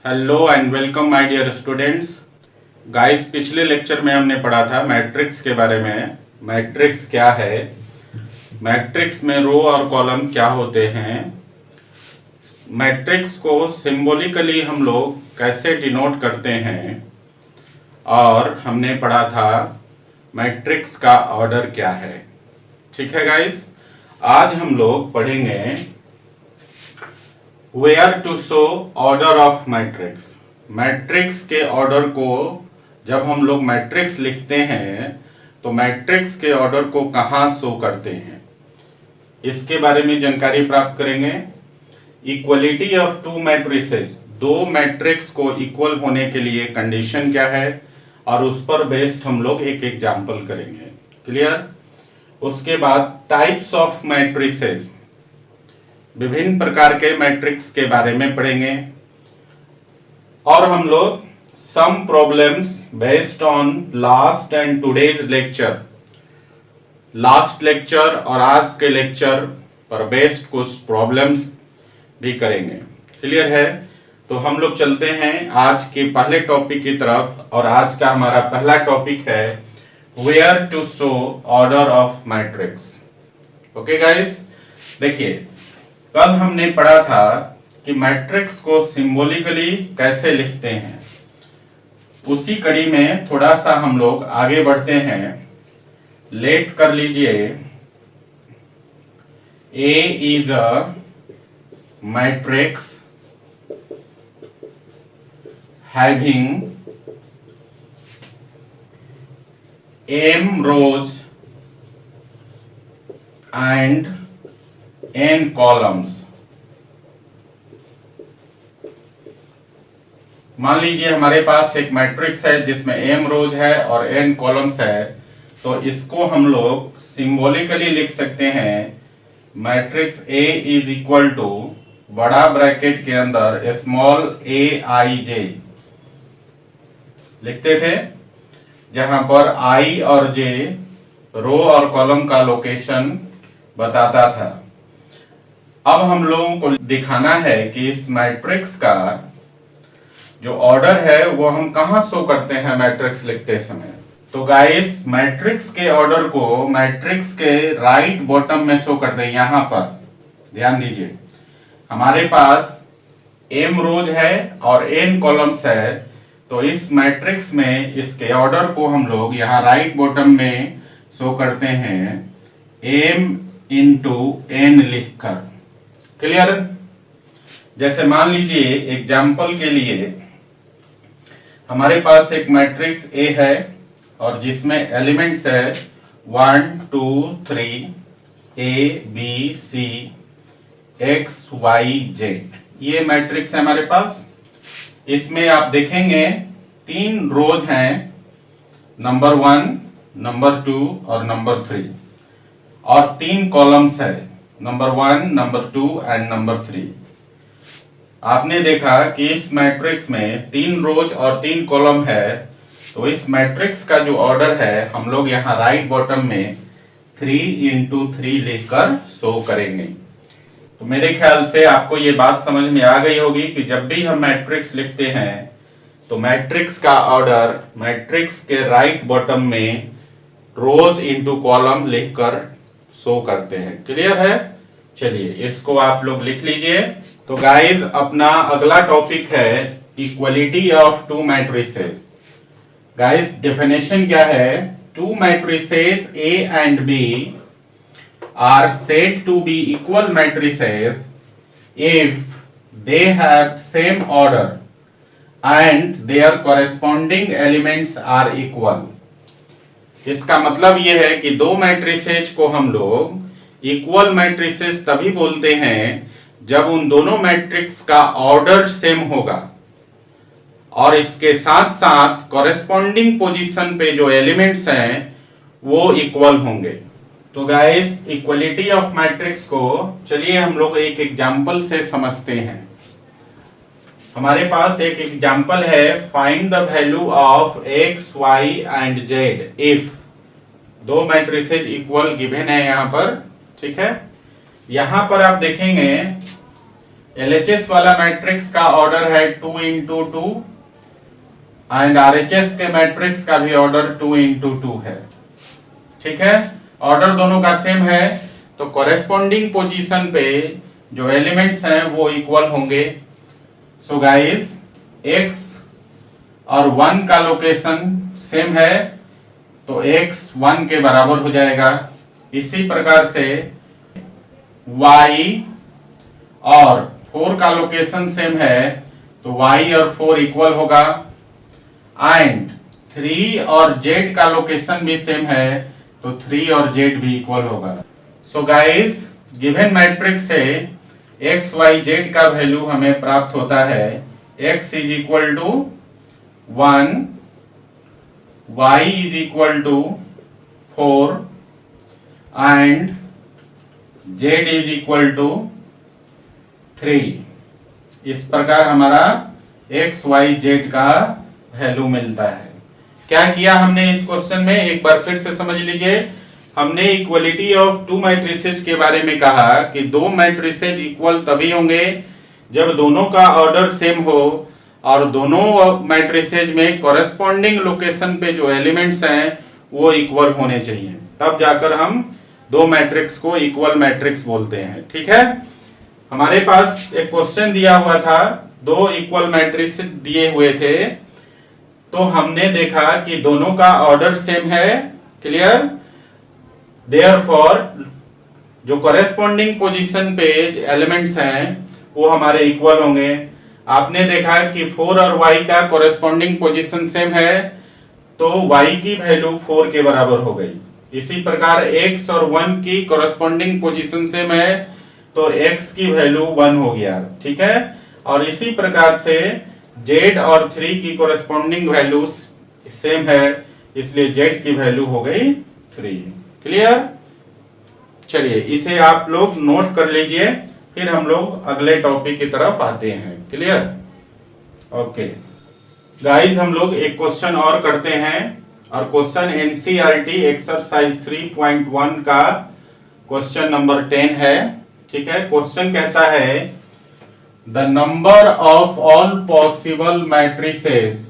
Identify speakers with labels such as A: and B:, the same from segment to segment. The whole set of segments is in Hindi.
A: Hello and welcome my dear students. Guys, पिछले लेक्चर में हमने पढ़ा था मैट्रिक्स के बारे में। मैट्रिक्स क्या है, मैट्रिक्स में रो और कॉलम क्या होते हैं, मैट्रिक्स को सिंबॉलिकली हम लोग कैसे डिनोट करते हैं, और हमने पढ़ा था मैट्रिक्स का ऑर्डर क्या है। ठीक है गाइस, आज हम लोग पढ़ेंगे where to show order of matrix. Matrix के ऑर्डर को जब हम लोग मैट्रिक्स लिखते हैं तो मैट्रिक्स के ऑर्डर को कहाँ शो करते हैं, इसके बारे में जानकारी प्राप्त करेंगे। इक्वलिटी ऑफ टू मैट्रिसेस, दो मैट्रिक्स को इक्वल होने के लिए कंडीशन क्या है, और उस पर बेस्ड हम लोग एक एग्जाम्पल करेंगे। क्लियर। उसके बाद टाइप्स ऑफ मैट्रिसेस, विभिन्न प्रकार के मैट्रिक्स के बारे में पढ़ेंगे, और हम लोग some problems based on last and today's lecture, last lecture और आज के लेक्चर पर बेस्ड कुछ प्रॉब्लम्स भी करेंगे। क्लियर है। तो हम लोग चलते हैं आज के पहले टॉपिक की तरफ, और आज का हमारा पहला टॉपिक है where to show order of matrix. Okay guys, देखिए कल हमने पढ़ा था कि मैट्रिक्स को सिंबॉलिकली कैसे लिखते हैं। उसी कड़ी में थोड़ा सा हम लोग आगे बढ़ते हैं। लेट कर लीजिए, A is a matrix having m rows and n columns. मान लीजिए हमारे पास एक मैट्रिक्स है जिसमें m रोज है और n कॉलम्स है, तो इसको हम लोग सिंबॉलिकली लिख सकते हैं। Matrix A is equal to बड़ा ब्रैकेट के अंदर स्मॉल aij लिखते थे, जहां पर i और j रो और कॉलम का लोकेशन बताता था। अब हम लोगों को दिखाना है कि इस मैट्रिक्स का जो ऑर्डर है वो हम कहां शो करते हैं मैट्रिक्स लिखते समय। तो गाइस, मैट्रिक्स के ऑर्डर को मैट्रिक्स के राइट बॉटम में शो करते हैं। यहां पर ध्यान दीजिए, हमारे पास m रोज है और n कॉलम्स है, तो इस मैट्रिक्स में इसके ऑर्डर को हम लोग यहाँ राइट बॉटम में शो करते हैं m इंटू n लिखकर। क्लियर। जैसे मान लीजिए एग्जाम्पल के लिए हमारे पास एक मैट्रिक्स A है और जिसमें एलिमेंट्स है 1 2 3 A B C X Y Z। ये मैट्रिक्स है हमारे पास। इसमें आप देखेंगे तीन रोज हैं, नंबर 1, नंबर 2 और नंबर 3, और तीन कॉलम्स है, नंबर 1, नंबर 2 एंड नंबर 3। आपने देखा कि इस मैट्रिक्स में तीन रोज और तीन कॉलम है, तो इस मैट्रिक्स का जो ऑर्डर है हम लोग यहाँ राइट बॉटम में 3 इंटू 3 लिखकर शो करेंगे। तो मेरे ख्याल से आपको ये बात समझ में आ गई होगी कि जब भी हम मैट्रिक्स लिखते हैं तो मैट्रिक्स का ऑर्डर मैट्रिक्स के राइट बॉटम में रोज इंटू कॉलम लिखकर शो करते हैं। क्लियर है। चलिए इसको आप लोग लिख लीजिए। तो गाइस, अपना अगला टॉपिक है equality of to matrices. Guys, definition क्या है? To matrices A and B are said to be equal matrices if they have same order and their corresponding elements are equal। इसका मतलब यह है कि दो मैट्रिसेज को हम लोग इक्वल मैट्रिसेस तभी बोलते हैं जब उन दोनों मैट्रिक्स का ऑर्डर सेम होगा और इसके साथ साथ कॉरेस्पॉन्डिंग पोजीशन पे जो एलिमेंट्स हैं वो इक्वल होंगे। तो गाइस, इक्वलिटी ऑफ मैट्रिक्स को चलिए हम लोग एक एग्जांपल से समझते हैं। हमारे पास एक एग्जांपल है, find the value of x y and z if दो मैट्रिसेज इक्वल गिवन है यहाँ पर। ठीक है। यहाँ पर आप देखेंगे LHS वाला मैट्रिक्स का ऑर्डर है 2 इंटू 2 एंड RHS के मैट्रिक्स का भी ऑर्डर 2 इंटू 2 है। ठीक है, ऑर्डर दोनों का सेम है, तो कॉरेस्पॉन्डिंग पोजीशन पे जो एलिमेंट्स हैं वो इक्वल होंगे। सो गाइस x और 1 का लोकेशन सेम है, तो x 1 के बराबर हो जाएगा। इसी प्रकार से y और 4 का लोकेशन सेम है, तो y और 4 इक्वल होगा। एंड 3 और z का लोकेशन भी सेम है, तो 3 और z भी इक्वल होगा। सो गाइस गिवन मैट्रिक्स से x y z का वैल्यू हमें प्राप्त होता है x is equal to 1, y is equal to 4 and z is equal to 3। इस प्रकार हमारा x y z का वैल्यू मिलता है। क्या किया हमने इस क्वेश्चन में, एक बार फिर से समझ लीजिए। हमने इक्वलिटी ऑफ टू मैट्रिसेज के बारे में कहा कि दो मैट्रिसेज इक्वल तभी होंगे जब दोनों का ऑर्डर सेम हो और दोनों मैट्रिसेज में कॉरेस्पॉन्डिंग लोकेशन पे जो एलिमेंट्स हैं वो इक्वल होने चाहिए, तब जाकर हम दो मैट्रिक्स को इक्वल मैट्रिक्स बोलते हैं। ठीक है, हमारे पास एक क्वेश्चन दिया हुआ था, दो इक्वल मैट्रिक्स दिए हुए थे, तो हमने देखा कि दोनों का ऑर्डर सेम है। क्लियर? देयरफॉर जो कॉरेस्पॉन्डिंग पोजीशन पे एलिमेंट्स हैं वो हमारे इक्वल होंगे। आपने देखा कि 4 और y का कॉरेस्पॉन्डिंग पोजीशन सेम है, तो y की वैल्यू 4 के बराबर हो गई। इसी प्रकार x और 1 की कॉरेस्पॉन्डिंग पोजीशन सेम है, तो x की वैल्यू 1 हो गया। ठीक है, और इसी प्रकार से z और 3 की कॉरेस्पॉन्डिंग वैल्यू सेम है, इसलिए z की वैल्यू हो गई 3। क्लियर? चलिए इसे आप लोग नोट कर लीजिए, फिर हम लोग अगले टॉपिक की तरफ आते हैं। क्लियर? ओके गाइस, हम लोग एक क्वेश्चन और करते हैं, और क्वेश्चन एनसीईआरटी एक्सरसाइज 3.1 का क्वेश्चन नंबर 10 है। ठीक है, क्वेश्चन कहता है the number of all possible matrices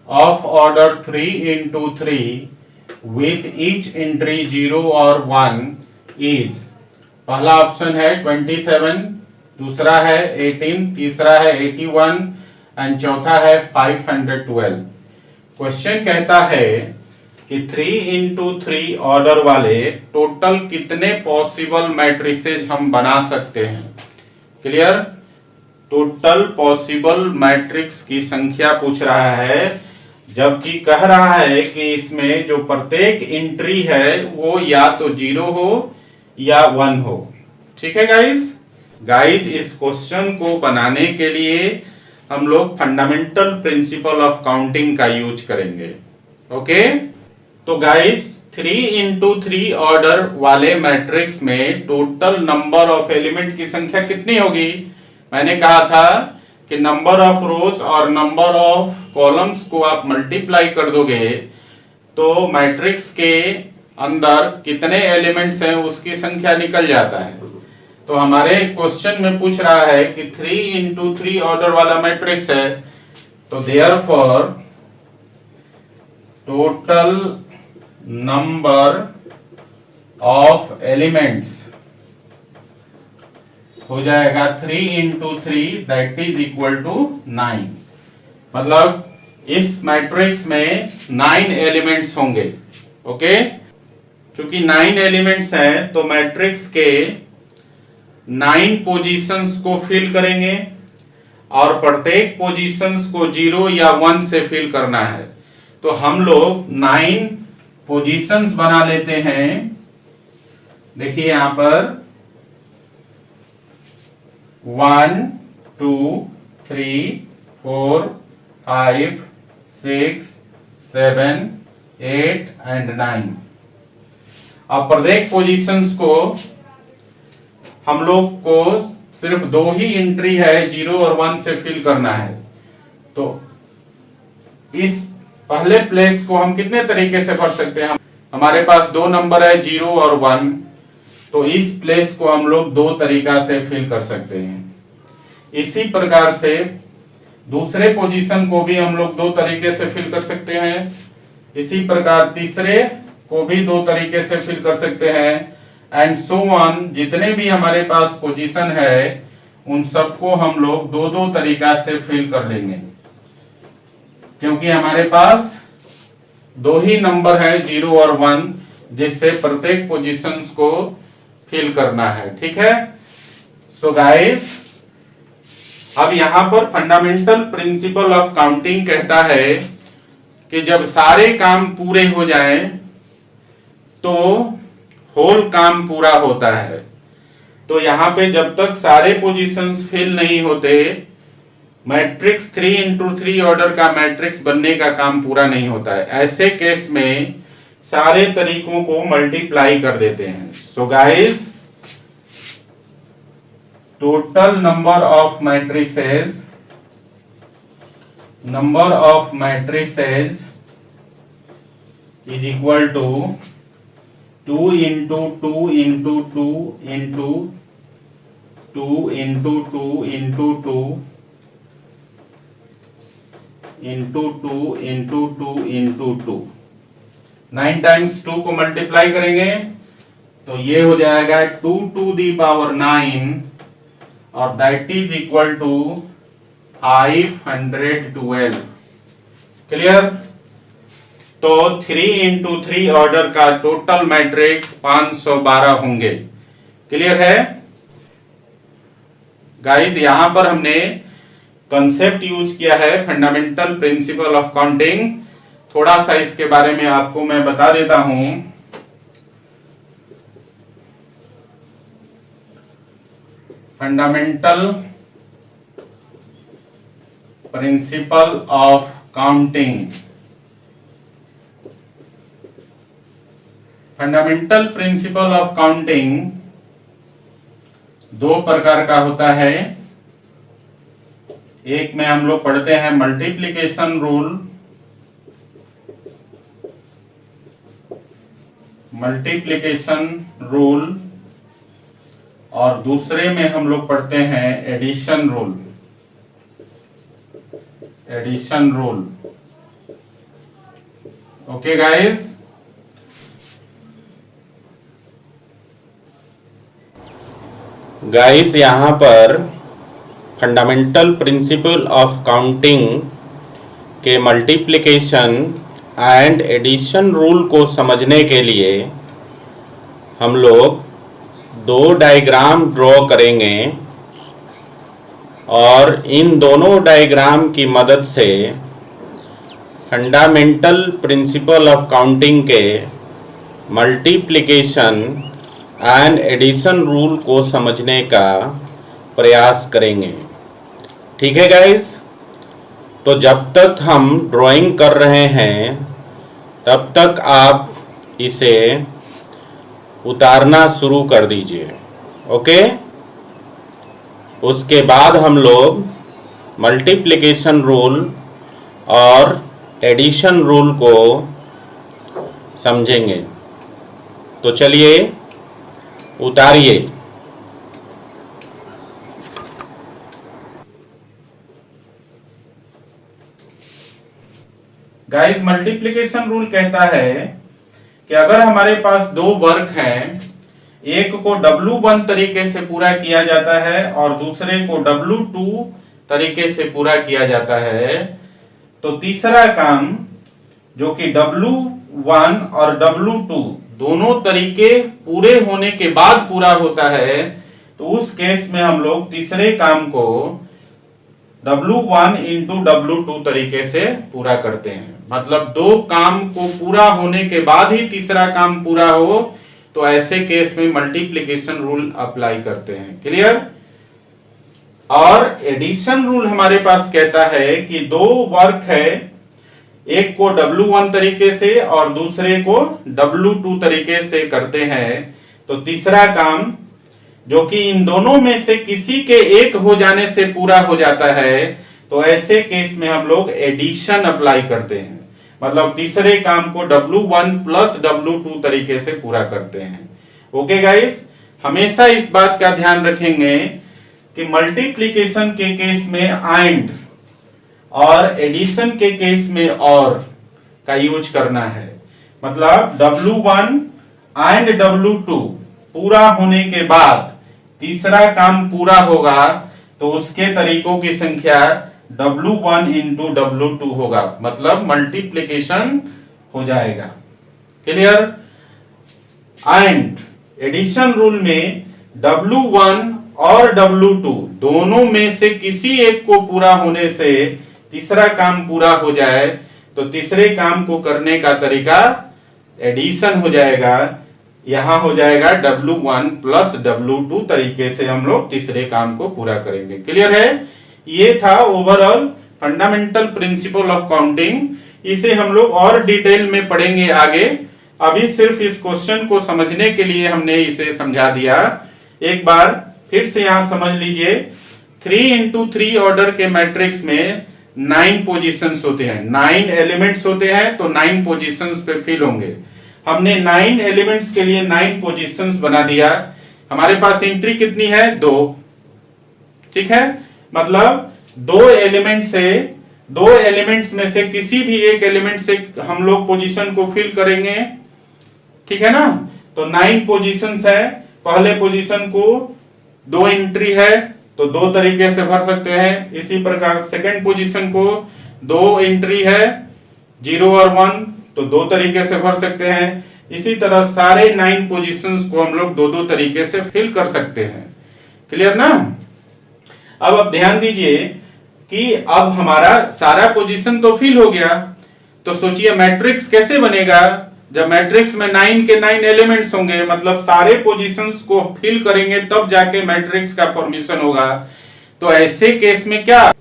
A: of order 3 into 3 with each entry 0 और 1 is, पहला ऑप्शन है 27, दूसरा है 18, तीसरा है 81 एंड चौथा है 512। क्वेश्चन कहता है कि 3 into 3 ऑर्डर वाले टोटल कितने पॉसिबल मैट्रिसेज हम बना सकते हैं। क्लियर? टोटल पॉसिबल मैट्रिक्स की संख्या पूछ रहा है, जबकि कह रहा है कि इसमें जो प्रत्येक एंट्री है वो या तो 0 हो या 1 हो। ठीक है गाइस, इस क्वेश्चन को बनाने के लिए हम लोग फंडामेंटल प्रिंसिपल ऑफ काउंटिंग का यूज करेंगे। ओके, तो गाइस 3 into 3 ऑर्डर वाले मैट्रिक्स में टोटल नंबर ऑफ एलिमेंट की संख्या कितनी होगी। मैंने कहा था कि नंबर ऑफ रोज और नंबर ऑफ कॉलम्स को आप मल्टीप्लाई कर दोगे तो मैट्रिक्स के अंदर कितने एलिमेंट्स हैं उसकी संख्या निकल जाता है। तो हमारे क्वेश्चन में पूछ रहा है कि 3 into 3 ऑर्डर वाला मैट्रिक्स है, तो therefore total number of elements हो जाएगा 3 into 3 that is equal to 9। मतलब इस मैट्रिक्स में 9 एलिमेंट्स होंगे। ओके, क्योंकि 9 एलिमेंट्स हैं तो मैट्रिक्स के 9 पोजीशंस को फिल करेंगे और प्रत्येक पोजीशंस को 0 या 1 से फिल करना है। तो हम लोग 9 पोजीशंस बना लेते हैं। देखिए यहां पर 1 2 3 4 5 6 7 8 एंड 9। अब प्रत्येक पोजीशंस को हम लोग को सिर्फ 2 ही एंट्री है 0 और 1 से फिल करना है। तो इस पहले प्लेस को हम कितने तरीके से भर सकते हैं। हमारे पास 2 नंबर है 0 और 1, तो इस प्लेस को हम लोग 2 तरीका से फिल कर सकते हैं। इसी प्रकार से दूसरे पोजीशन को भी हम लोग दो तरीके से फिल कर सकते हैं, इसी प्रकार तीसरे को भी दो तरीके से फिल कर सकते हैं, एंड सो ऑन। जितने भी हमारे पास पोजीशन है उन सबको हम लोग दो दो तरीका से फिल कर लेंगे, क्योंकि हमारे पास दो ही नंबर है 0 और 1, जिससे प्रत्येक पोजीशंस को फिल करना है। ठीक है, सो गाइस, अब यहां पर फंडामेंटल प्रिंसिपल ऑफ काउंटिंग कहता है कि जब सारे काम पूरे हो जाएं तो होल काम पूरा होता है। तो यहां पे जब तक सारे पोजीशंस फिल नहीं होते, मैट्रिक्स 3x3 ऑर्डर का मैट्रिक्स बनने का काम पूरा नहीं होता है। ऐसे केस में सारे तरीकों को मल्टीप्लाई कर देते हैं। So guys, total number of matrices is equal to 2 into 2 into 2 into 2 into 2 into 2 into 2 into 2 into 2। 9 times 2 को मल्टीप्लाई करेंगे तो ये हो जाएगा 2 to the power 9 और that is equal to 512। Clear? तो 3 into 3 ऑर्डर का टोटल मैट्रिक्स 512 होंगे। क्लियर है गाइस? यहां पर हमने कंसेप्ट यूज किया है फंडामेंटल प्रिंसिपल ऑफ काउंटिंग। थोड़ा सा इसके बारे में आपको मैं बता देता हूं। Fundamental principle of counting, fundamental principle of counting दो प्रकार का होता है। एक में हम लोग पढ़ते हैं मल्टीप्लिकेशन रूल, और दूसरे में हम लोग पढ़ते हैं एडिशन रूल। Okay guys? यहां पर फंडामेंटल प्रिंसिपल ऑफ काउंटिंग के मल्टीप्लिकेशन एंड एडिशन रूल को समझने के लिए हम लोग दो डायग्राम ड्रॉ करेंगे, और इन दोनों डायग्राम की मदद से फंडामेंटल प्रिंसिपल ऑफ काउंटिंग के मल्टीप्लिकेशन एंड एडिशन रूल को समझने का प्रयास करेंगे। ठीक है गाइस? तो जब तक हम ड्राइंग कर रहे हैं तब तक आप इसे उतारना शुरू कर दीजिए। ओके? उसके बाद हम लोग मल्टीप्लिकेशन रूल और एडिशन रूल को समझेंगे। तो चलिए उतारिए। गाइस, मल्टीप्लिकेशन रूल कहता है कि अगर हमारे पास दो वर्क हैं, एक को W1 तरीके से पूरा किया जाता है और दूसरे को W2 तरीके से पूरा किया जाता है, तो तीसरा काम जो कि W1 और W2 दोनों तरीके पूरे होने के बाद पूरा होता है, तो उस केस में हम लोग तीसरे काम को W1 into W2 तरीके से पूरा करते हैं। मतलब दो काम को पूरा होने के बाद ही तीसरा काम पूरा हो, तो ऐसे केस में मल्टीप्लिकेशन रूल अप्लाई करते हैं। क्लियर? और एडिशन रूल हमारे पास कहता है कि दो वर्क है, एक को W1 तरीके से और दूसरे को W2 तरीके से करते हैं, तो तीसरा काम जो कि इन दोनों में से किसी के एक हो जाने से पूरा हो जाता है, तो ऐसे केस में हम लोग एडिशन अप्लाई करते हैं। मतलब तीसरे काम को W1 प्लस W2 तरीके से पूरा करते हैं। Okay guys? हमेशा इस बात का ध्यान रखेंगे कि मल्टीप्लिकेशन के केस में एंड और एडिशन के केस में और का यूज करना है। मतलब W1 एंड W2 पूरा होने के बाद तीसरा काम पूरा होगा तो उसके तरीकों की संख्या W1 इंटू W2 होगा, मतलब मल्टीप्लिकेशन हो जाएगा। क्लियर? एंड एडिशन रूल में W1 और W2 दोनों में से किसी एक को पूरा होने से तीसरा काम पूरा हो जाए तो तीसरे काम को करने का तरीका एडिशन हो जाएगा। यहां हो जाएगा W1 प्लस W2 तरीके से हम लोग तीसरे काम को पूरा करेंगे। क्लियर है? ये था overall fundamental principle of counting. इसे हम लोग और डिटेल में पढ़ेंगे आगे। अभी सिर्फ इस क्वेश्चन को समझने के लिए हमने इसे समझा दिया। एक बार फिर से यहां समझ लीजिए, 3 इंटू 3 ऑर्डर के मैट्रिक्स में 9 पोजीशंस होते हैं, 9 एलिमेंट्स होते हैं, तो 9 पोजीशंस पे फिल होंगे। हमने 9 एलिमेंट्स के लिए 9 पोजीशंस बना दिया। हमारे पास एंट्री कितनी है? 2। ठीक है, मतलब 2 एलिमेंट्स में से किसी भी एक एलिमेंट से हम लोग पोजीशन को फिल करेंगे। ठीक है ना? तो 9 पोजीशंस है। पहले पोजीशन को 2 एंट्री है तो 2 तरीके से भर सकते हैं। इसी प्रकार सेकंड पोजीशन को 2 एंट्री है, 0 और 1, तो 2 तरीके से भर सकते हैं। इसी तरह सारे 9 पोजीशंस को हम लोग 2-2 तरीके से फिल कर सकते हैं। क्लियर ना? अब आप ध्यान दीजिए कि अब हमारा सारा पोजीशन तो फिल हो गया, तो सोचिए मैट्रिक्स कैसे बनेगा। जब मैट्रिक्स में 9 के 9 एलिमेंट्स होंगे, मतलब सारे पोजीशंस को फिल करेंगे तब जाके मैट्रिक्स का फॉर्मेशन होगा। तो ऐसे केस में क्या?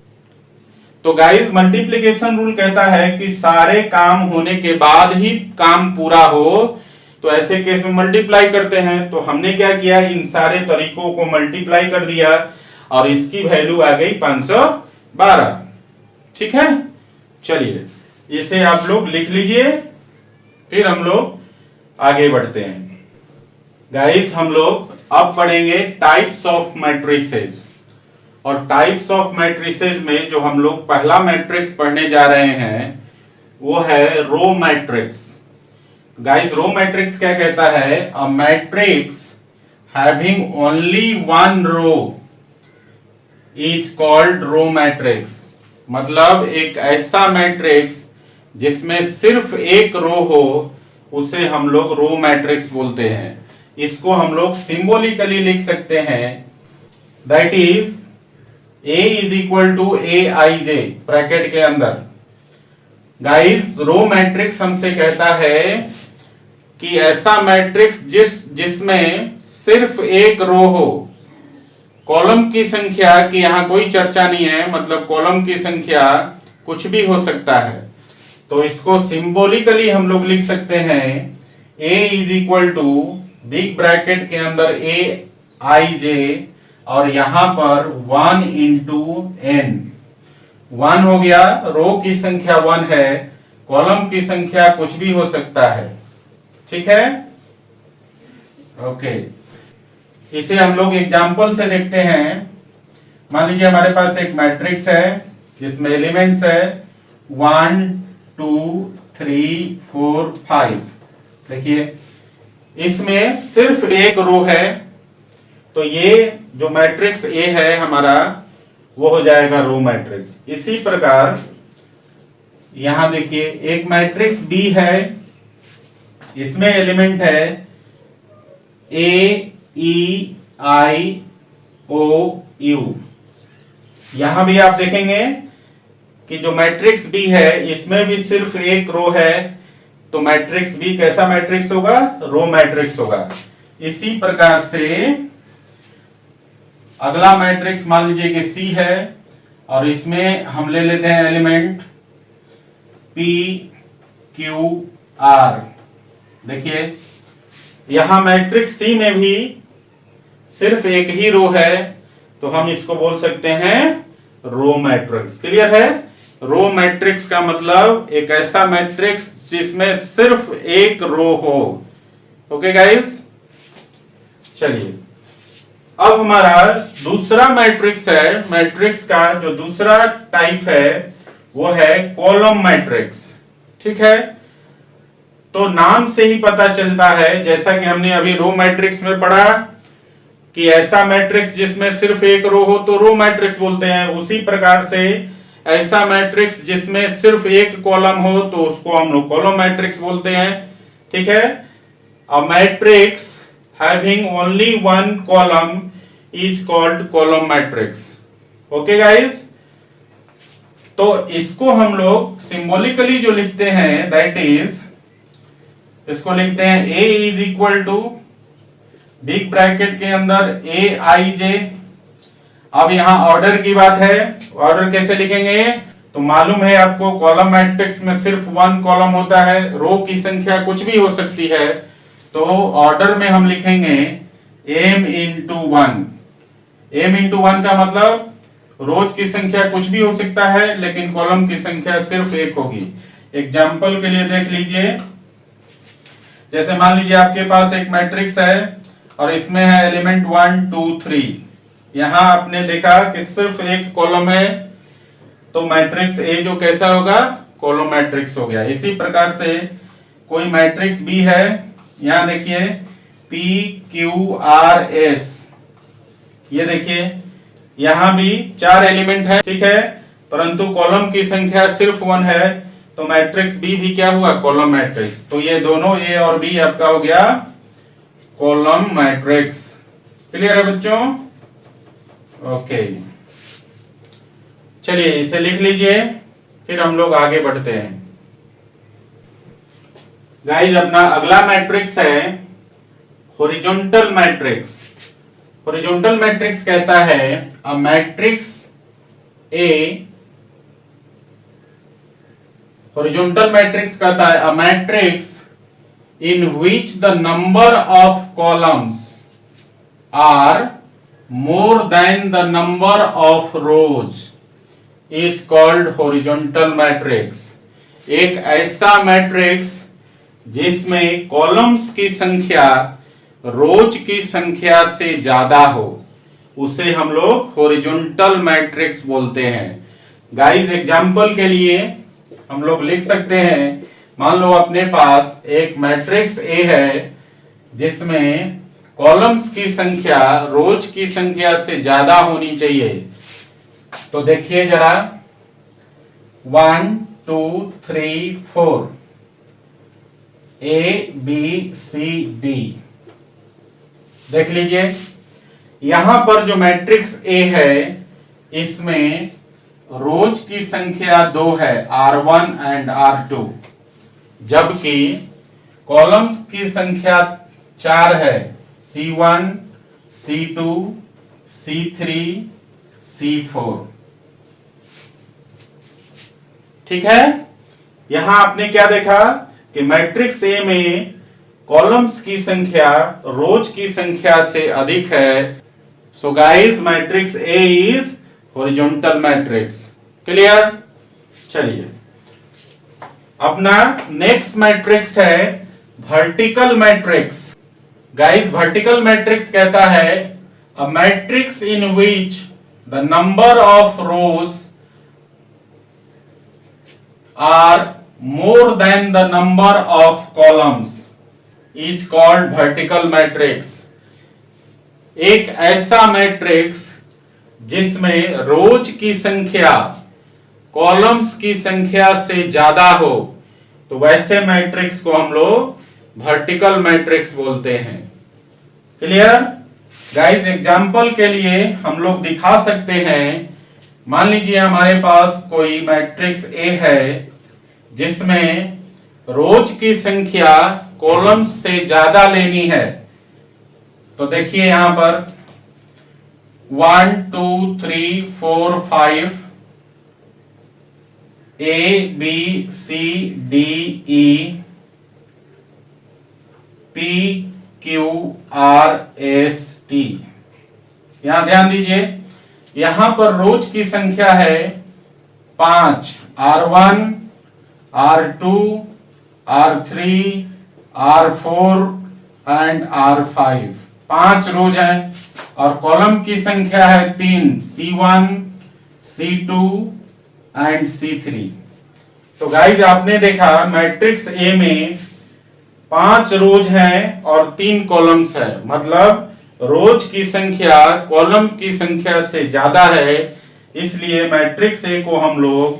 A: तो गाइस मल्टीप्लिकेशन रूल कहता है कि सारे काम होने के बाद ही काम पूरा हो, तो ऐसे केस में मल्टीप्लाई करते हैं। तो हमने क्या किया, इन सारे तरीकों को मल्टीप्लाई कर दिया और इसकी वैल्यू आ गई 512। ठीक है, चलिए इसे आप लोग लिख लीजिए, फिर हम लोग आगे बढ़ते हैं। गाइस हम लोग अब पढ़ेंगे टाइप्स ऑफ मैट्रिसेस, और टाइप्स ऑफ मैट्रिसेस में जो हम लोग पहला मैट्रिक्स पढ़ने जा रहे हैं वो है row matrix. Guys row matrix क्या कहता है? A matrix having only one row is called row matrix. मतलब एक ऐसा मैट्रिक्स जिसमें सिर्फ एक रो हो उसे हम लोग रो मैट्रिक्स बोलते हैं। इसको हम लोग सिंबॉलिकली लिख सकते हैं, that is A is equal to Aij bracket के अंदर। गाइस रो मैट्रिक्स हमसे कहता है कि ऐसा मैट्रिक्स जिसमें सिर्फ एक रो हो। कॉलम की संख्या की यहां कोई चर्चा नहीं है, मतलब कॉलम की संख्या कुछ भी हो सकता है। तो इसको सिंबॉलिकली हम लोग लिख सकते हैं A is equal to big bracket के अंदर Aij और यहां पर 1 इंटू n। 1 हो गया, रो की संख्या 1 है, कॉलम की संख्या कुछ भी हो सकता है। ठीक है, ओके। इसे हम लोग एग्जांपल से देखते हैं। मान लीजिए हमारे पास एक मैट्रिक्स है जिसमें एलिमेंट्स है 1 2 3 4 5। देखिए इसमें सिर्फ एक रो है, तो ये जो मैट्रिक्स ए है हमारा वो हो जाएगा रो मैट्रिक्स। इसी प्रकार यहां देखिए एक मैट्रिक्स बी है, इसमें एलिमेंट है ए ई आई ओ यू। यहां भी आप देखेंगे कि जो मैट्रिक्स बी है इसमें भी सिर्फ एक रो है, तो मैट्रिक्स बी कैसा मैट्रिक्स होगा? रो मैट्रिक्स होगा। इसी प्रकार से अगला मैट्रिक्स मान लीजिए कि सी है और इसमें हम ले लेते हैं एलिमेंट पी क्यू आर। देखिए यहां मैट्रिक्स सी में भी सिर्फ एक ही रो है, तो हम इसको बोल सकते हैं रो मैट्रिक्स। क्लियर है? रो मैट्रिक्स का मतलब एक ऐसा मैट्रिक्स जिसमें सिर्फ एक रो हो। ओके गाइस, चलिए अब हमारा दूसरा मैट्रिक्स है, मैट्रिक्स का जो दूसरा टाइप है वो है कॉलम मैट्रिक्स। ठीक है, तो नाम से ही पता चलता है, जैसा कि हमने अभी रो मैट्रिक्स में पढ़ा कि ऐसा मैट्रिक्स जिसमें सिर्फ एक रो हो तो रो मैट्रिक्स बोलते हैं, उसी प्रकार से ऐसा मैट्रिक्स जिसमें सिर्फ एक कॉलम हो तो उसको हम लोग कॉलम मैट्रिक्स बोलते हैं। ठीक है, a matrix having only one column is called column matrix. Okay guys, तो इसको हम लोग सिंबॉलिकली जो लिखते हैं दैट इज, इसको लिखते हैं A is equal to big bracket के अंदर AIJ। अब यहां ऑर्डर की बात है, ऑर्डर कैसे लिखेंगे? तो मालूम है आपको कॉलम मैट्रिक्स में सिर्फ वन कॉलम होता है, रो की संख्या कुछ भी हो सकती है, तो ऑर्डर में हम लिखेंगे m into one. m into one का मतलब रोज की संख्या कुछ भी हो सकता है लेकिन कॉलम की संख्या सिर्फ एक होगी। एग्जाम्पल के लिए देख लीजिए, जैसे मान लीजिए आपके पास एक मैट्रिक्स है और इसमें है एलिमेंट 1 2 3। यहां आपने देखा कि सिर्फ एक कॉलम है, तो मैट्रिक्स ए जो कैसा होगा? कॉलम मैट्रिक्स हो गया। इसी प्रकार से कोई मैट्रिक्स बी है, यहां देखिए PQRS, ये देखिए यहां भी 4 एलिमेंट है। ठीक है, परंतु कॉलम की संख्या सिर्फ 1 है, तो मैट्रिक्स बी भी क्या हुआ? Column matrix. तो ये दोनों ए और बी आपका हो गया कॉलम मैट्रिक्स। क्लियर है बच्चों? ओके, चलिए इसे लिख लीजिए, फिर हम लोग आगे बढ़ते हैं। गाइस, अपना अगला मैट्रिक्स है हॉरिजॉन्टल मैट्रिक्स। हॉरिजॉन्टल मैट्रिक्स कहता है a matrix A, horizontal matrix कहता है a matrix in which the number of columns are more than the number of rows is called horizontal matrix। एक ऐसा मैट्रिक्स जिसमें कॉलम्स की संख्या रोज की संख्या से ज्यादा हो, उसे हम लोग हॉरिजॉन्टल मैट्रिक्स बोलते हैं। गाइस, एग्जांपल के लिए हम लोग लिख सकते हैं, मान लो अपने पास एक मैट्रिक्स ए है जिसमें कॉलम्स की संख्या रोज की संख्या से ज्यादा होनी चाहिए। तो देखिए जरा 1 2 3 4 ABCD, देख लीजिए यहां पर जो मैट्रिक्स ए है इसमें रोज की संख्या 2 है, R1 एंड R2, जबकि कॉलम्स की संख्या 4 है, C1 C2 C3 C4। ठीक है, यहां आपने क्या देखा कि मैट्रिक्स ए में कॉलम्स की संख्या रोज की संख्या से अधिक है। So guys, matrix A is horizontal matrix. Clear? चलिए, अपना नेक्स्ट मैट्रिक्स है vertical matrix. Guys, vertical matrix कहता है a matrix in which the number of rows are more than the number of columns is called vertical matrix. एक ऐसा मैट्रिक्स जिसमें रोज की संख्या कॉलम्स की संख्या से ज्यादा हो, तो वैसे मैट्रिक्स को हम लोग वर्टिकल मैट्रिक्स बोलते हैं। क्लियर? गाइस, एग्जांपल के लिए हम लोग दिखा सकते हैं, मान लीजिए हमारे पास कोई मैट्रिक्स ए है जिसमें रोज की संख्या कॉलम्स से ज्यादा लेनी है। तो देखिए यहां पर 1 2 3 4 5 ABCDE PQRST। यहां ध्यान दीजिए, यहां पर रोज की संख्या है 5, R1 R2 R3 R4 and R5। 5 रोज है और कॉलम की संख्या है 3, C1, C2 एंड C3। तो गाइज आपने देखा मैट्रिक्स ए में 5 रोज हैं और 3 कॉलम्स है, मतलब रोज की संख्या कॉलम की संख्या से ज्यादा है, इसलिए मैट्रिक्स ए को हम लोग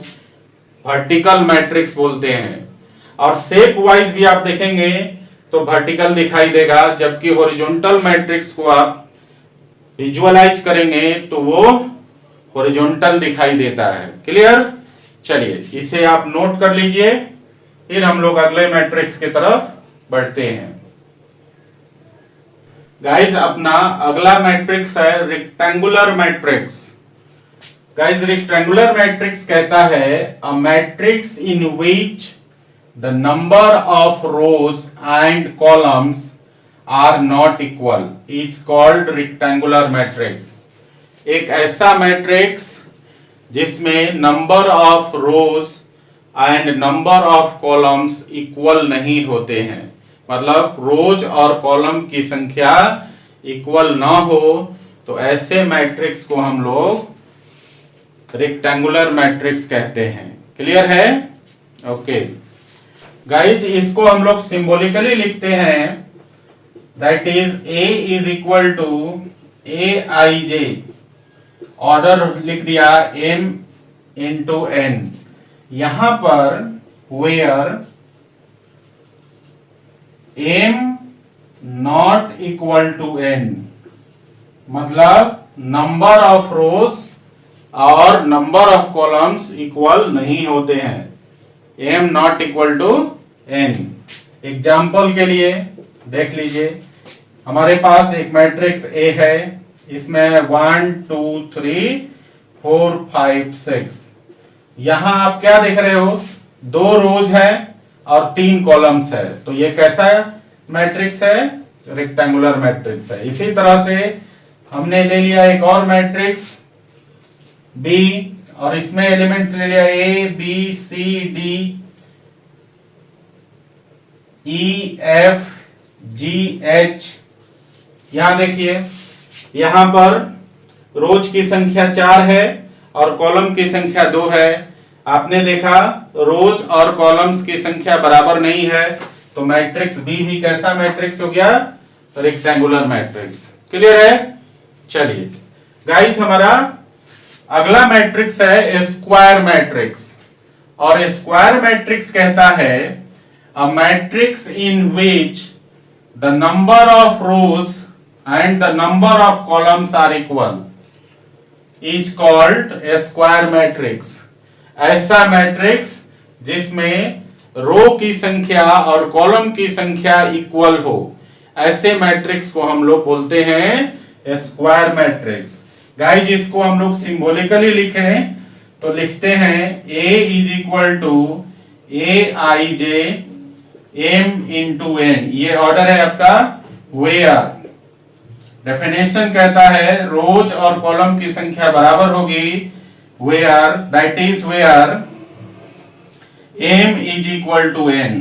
A: वर्टिकल मैट्रिक्स बोलते हैं। और शेप वाइज भी आप देखेंगे तो वर्टिकल दिखाई देगा, जबकि हॉरिजॉन्टल मैट्रिक्स को आप विजुअलाइज करेंगे तो वो हॉरिजॉन्टल दिखाई देता है। क्लियर? चलिए इसे आप नोट कर लीजिए, फिर हम लोग अगले मैट्रिक्स की तरफ बढ़ते हैं। गाइज अपना अगला मैट्रिक्स है rectangular matrix. Guys rectangular matrix कहता है a matrix in which the number of rows and columns are not equal is called rectangular matrix. एक ऐसा मैट्रिक्स जिसमें number of rows and number of columns equal नहीं होते हैं, मतलब रोज और कॉलम की संख्या इक्वल ना हो, तो ऐसे मैट्रिक्स को हम लोग रेक्टेंगुलर मैट्रिक्स कहते हैं। क्लियर है? ओके गाइज, इसको हम लोग सिंबॉलिकली लिखते हैं, that is A is equal to A I J, order लिख दिया m इंटू n। यहां पर where m not equal to n, मतलब नंबर ऑफ रोज और नंबर ऑफ कॉलम्स इक्वल नहीं होते हैं, m not equal to n। Example के लिए देख लीजिए, हमारे पास एक मैट्रिक्स A है, इसमें 1 2 3 4 5 6। यहां आप क्या देख रहे हो, 2 रोज है और 3 कॉलम्स है, तो ये कैसा मैट्रिक्स है? रेक्टेंगुलर मैट्रिक्स है। इसी तरह से हमने ले लिया एक और मैट्रिक्स B और इसमें एलिमेंट्स ले लिया A B C D E F G H। यहां देखिए, यहां पर रोज की संख्या 4 है और कॉलम की संख्या 2 है। आपने देखा रोज और कॉलम्स की संख्या बराबर नहीं है, तो मैट्रिक्स बी भी कैसा मैट्रिक्स हो गया? Rectangular matrix. क्लियर है? चलिए गाइस, हमारा अगला मैट्रिक्स है स्क्वायर मैट्रिक्स। और स्क्वायर मैट्रिक्स कहता है a matrix in which the number of rose and the number of columns are equal is called a square matrix। ऐसा मैट्रिक्स जिसमें रो की संख्या और कॉलम की संख्या इक्वल हो, ऐसे मैट्रिक्स को हम लोग बोलते हैं स्क्वायर मैट्रिक्स। गाइस, इसको हम लोग सिंबॉलिकली लिखें तो लिखते हैं A is equal to A I J m into n। ये ऑर्डर है आपका वेयर। डेफिनेशन कहता है रोज और कॉलम की संख्या बराबर होगी where, that is where m is equal to n,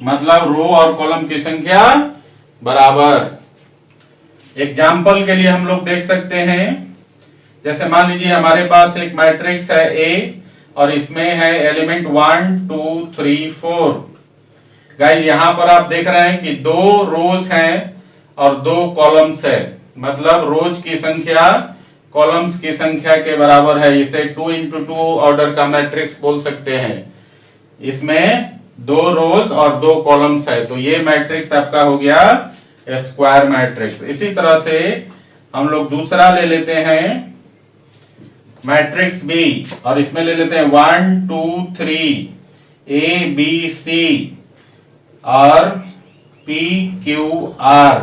A: मतलब रो और कॉलम की संख्या बराबर। एग्जाम्पल के लिए हम लोग देख सकते हैं, जैसे मान लीजिए हमारे पास एक मैट्रिक्स है A और इसमें है एलिमेंट 1 2 3 4। गाइस, यहां पर आप देख रहे हैं कि 2 रोज हैं और 2 कॉलम्स है, मतलब रोज की संख्या कॉलम्स की संख्या के बराबर है। इसे 2 इंटू 2 ऑर्डर का मैट्रिक्स बोल सकते हैं। इसमें 2 रोज और 2 कॉलम्स है, तो ये मैट्रिक्स आपका हो गया स्क्वायर मैट्रिक्स। इसी तरह से हम लोग दूसरा ले लेते हैं मैट्रिक्स बी और इसमें ले लेते हैं 1 2 3 A B C और P Q R।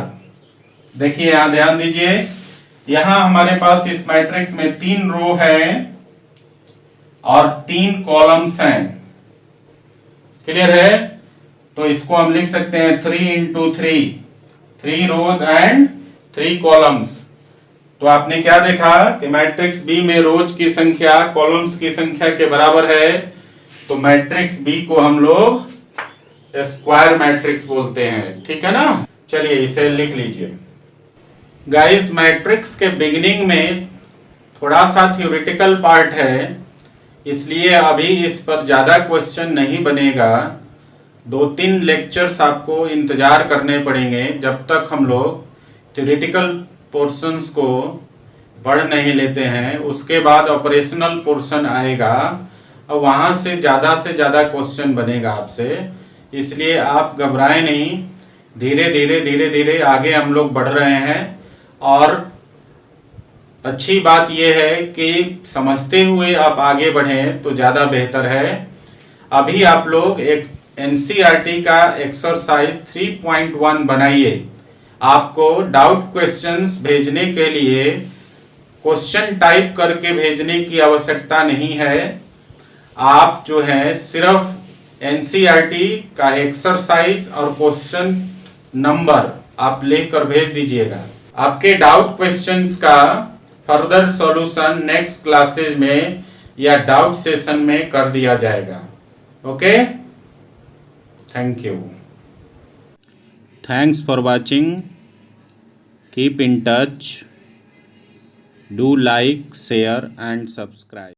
A: देखिए यहां ध्यान दीजिए, यहां हमारे पास इस मैट्रिक्स में 3 रो हैं और 3 कॉलम्स हैं। क्लियर है? तो इसको हम लिख सकते हैं 3 इंटू 3 रोज एंड 3 कॉलम्स। तो आपने क्या देखा कि मैट्रिक्स बी में रोज की संख्या कॉलम्स की संख्या के बराबर है, तो मैट्रिक्स बी को हम लोग स्क्वायर मैट्रिक्स बोलते हैं। ठीक है ना? चलिए इसे लिख लीजिए। गाइस मैट्रिक्स के बिगिनिंग में थोड़ा सा थ्योरेटिकल पार्ट है, इसलिए अभी इस पर ज़्यादा क्वेश्चन नहीं बनेगा। 2-3 लेक्चर्स आपको इंतज़ार करने पड़ेंगे जब तक हम लोग थ्योरेटिकल पोर्शंस को पढ़ नहीं लेते हैं। उसके बाद ऑपरेशनल पोर्शन आएगा और वहाँ से ज़्यादा क्वेश्चन बनेगा आपसे, इसलिए आप घबराएं नहीं। धीरे धीरे आगे हम लोग बढ़ रहे हैं और अच्छी बात यह है कि समझते हुए आप आगे बढ़ें तो ज़्यादा बेहतर है। अभी आप लोग एक एनसीईआरटी का एक्सरसाइज 3.1 बनाइए। आपको डाउट क्वेश्चंस भेजने के लिए क्वेश्चन टाइप करके भेजने की आवश्यकता नहीं है। आप जो है सिर्फ एनसीईआरटी का एक्सरसाइज और क्वेश्चन नंबर आप लिखकर भेज दीजिएगा। आपके डाउट क्वेश्चंस का फर्दर सॉल्यूशन नेक्स्ट क्लासेज में या डाउट सेशन में कर दिया जाएगा। Okay, thank you. Thanks for watching. Keep in touch. Do like, share and subscribe.